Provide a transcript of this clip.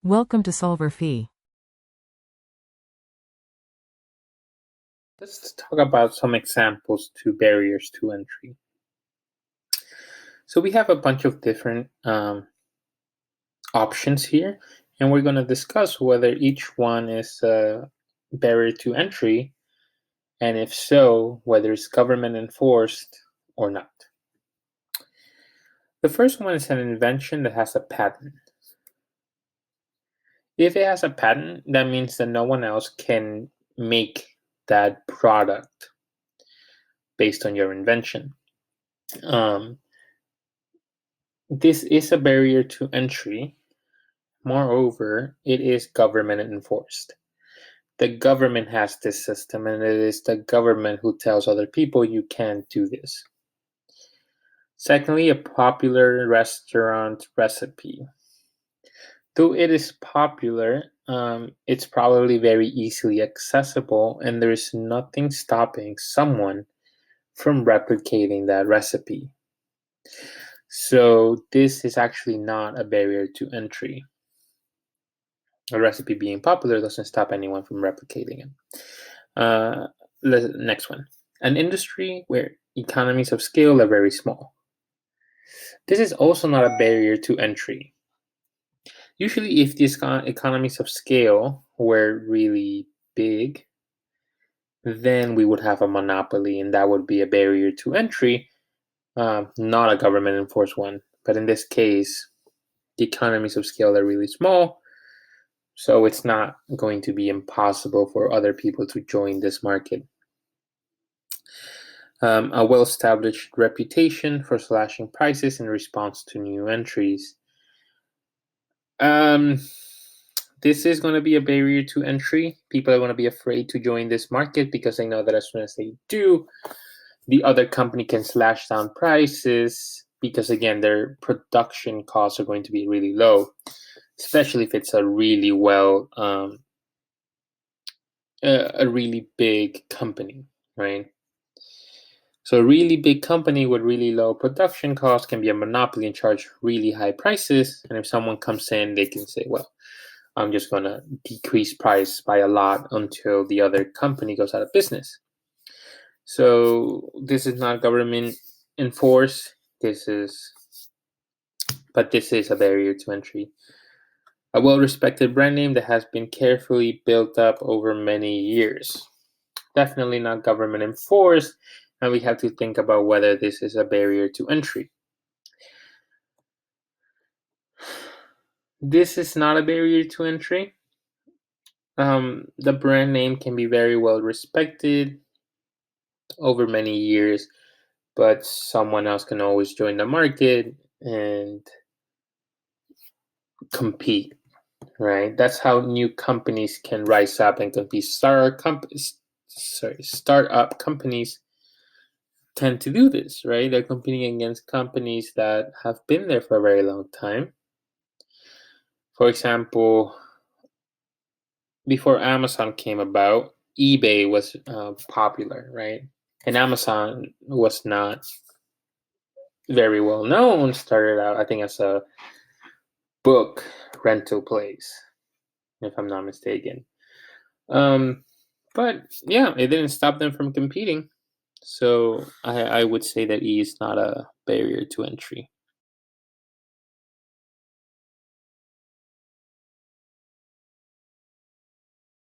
Welcome to solverfy. Let's talk about some examples to barriers to entry. So we have a bunch of different options here, and we're going to discuss whether each one is a barrier to entry, and if so, whether it's government enforced or not. The first one is an invention that has a patent. If it has a patent, that means that no one else can make that product based on your invention. This is a barrier to entry. Moreover, it is government enforced. The government has this system, and it is the government who tells other people you can't do this. Secondly, a popular restaurant recipe. Though it is popular, it's probably very easily accessible, and there is nothing stopping someone from replicating that recipe. So this is actually not a barrier to entry. A recipe being popular doesn't stop anyone from replicating it. The next one. An industry where economies of scale are very small. This is also not a barrier to entry. Usually, if these economies of scale were really big, then we would have a monopoly, and that would be a barrier to entry, not a government enforced one. But in this case, the economies of scale are really small, so it's not going to be impossible for other people to join this market. A well-established reputation for slashing prices in response to new entries. This is going to be a barrier to entry. People are going to be afraid to join this market because they know that as soon as they do, the other company can slash down prices because, again, their production costs are going to be really low, especially if it's a really a really big company, right? So a really big company with really low production costs can be a monopoly and charge really high prices. And if someone comes in, they can say, well, I'm just going to decrease price by a lot until the other company goes out of business. So this is not government enforced. But this is a barrier to entry. A well-respected brand name that has been carefully built up over many years. Definitely not government enforced, and we have to think about whether this is a barrier to entry. This is not a barrier to entry. The brand name can be very well respected over many years, but someone else can always join the market and compete, right? That's how new companies can rise up and compete. Startup companies tend to do this, right? They're competing against companies that have been there for a very long time. For example, before Amazon came about, eBay was popular, right? And Amazon was not very well known. Started out, I think, as a book rental place, if I'm not mistaken. But yeah, it didn't stop them from competing. So I would say that E is not a barrier to entry.